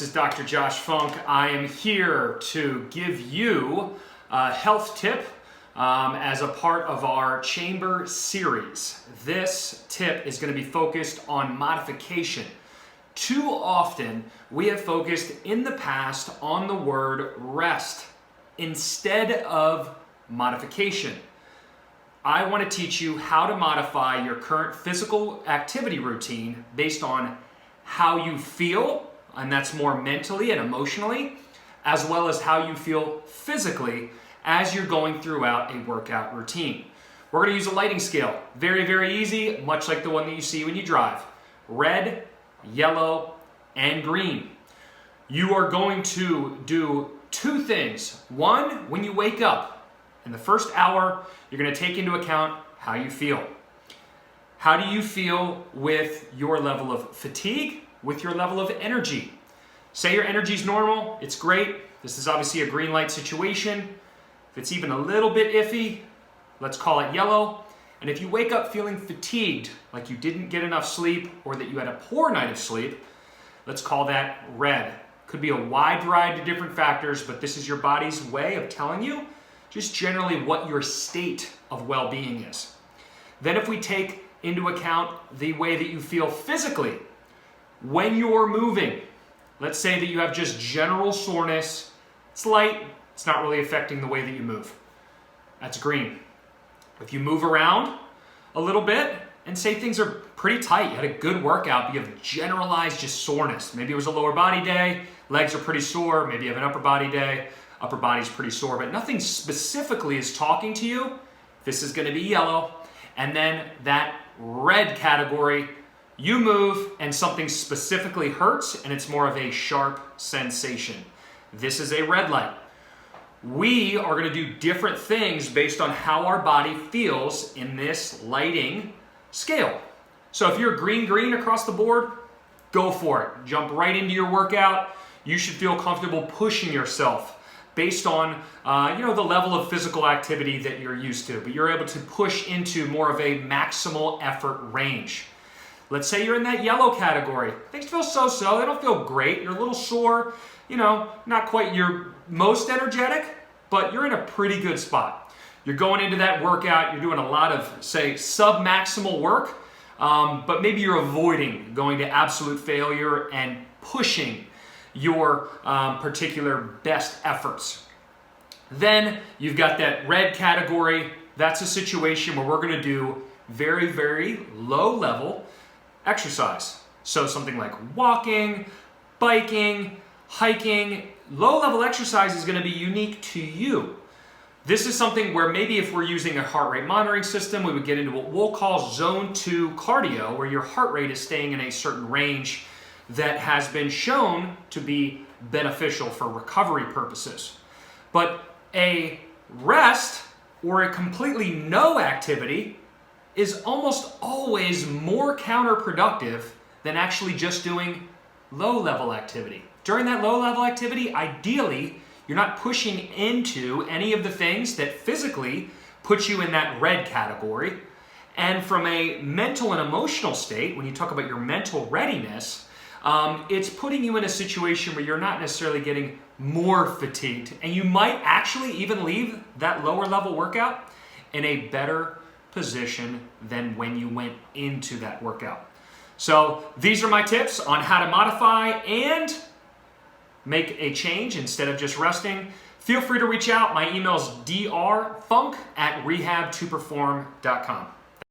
This is Dr. Josh Funk. I am here to give you a health tip as a part of our chamber series. This tip is going to be focused on modification. Too often we have focused in the past on the word rest instead of modification. I want to teach you how to modify your current physical activity routine based on how you feel, and that's more mentally and emotionally, as well as how you feel physically as you're going throughout a workout routine. We're going to use a lighting scale. Very, very easy, much like the one that you see when you drive. Red, yellow, and green. You are going to do two things. One, when you wake up, in the first hour, you're going to take into account how you feel. How do you feel with your level of fatigue, with your level of energy? Say your energy is normal, it's great. This is obviously a green light situation. If it's even a little bit iffy, let's call it yellow. And if you wake up feeling fatigued, like you didn't get enough sleep or that you had a poor night of sleep, let's call that red. Could be a wide variety of different factors, but this is your body's way of telling you just generally what your state of well-being is. Then if we take into account the way that you feel physically, when you're moving, let's say that you have just general soreness, it's light, it's not really affecting the way that you move. That's green. If you move around a little bit and say things are pretty tight, you had a good workout, but you have generalized just soreness. Maybe it was a lower body day, legs are pretty sore, maybe you have an upper body day, upper body's pretty sore, but nothing specifically is talking to you. This is gonna be yellow. And then that red category, you move and something specifically hurts and it's more of a sharp sensation. This is a red light. We are going to do different things based on how our body feels in this lighting scale. So if you're green across the board, go for it. Jump right into your workout. You should feel comfortable pushing yourself based on the level of physical activity that you're used to, but you're able to push into more of a maximal effort range. Let's say you're in that yellow category. Things feel so-so, they don't feel great. You're a little sore, not quite your most energetic, but you're in a pretty good spot. You're going into that workout, you're doing a lot of, say, sub-maximal work, but maybe you're avoiding going to absolute failure and pushing your particular best efforts. Then you've got that red category. That's a situation where we're gonna do very, very low level exercise. So something like walking, biking, hiking. Low-level exercise is going to be unique to you. This is something where maybe if we're using a heart rate monitoring system, we would get into what we'll call zone 2 cardio, where your heart rate is staying in a certain range that has been shown to be beneficial for recovery purposes. But a rest or a completely no activity is almost always more counterproductive than actually just doing low-level activity. During that low-level activity, ideally, you're not pushing into any of the things that physically put you in that red category. And from a mental and emotional state, when you talk about your mental readiness, it's putting you in a situation where you're not necessarily getting more fatigued. And you might actually even leave that lower-level workout in a better position than when you went into that workout. So these are my tips on how to modify and make a change instead of just resting. Feel free to reach out. My email is drfunk@rehabtoperform.com.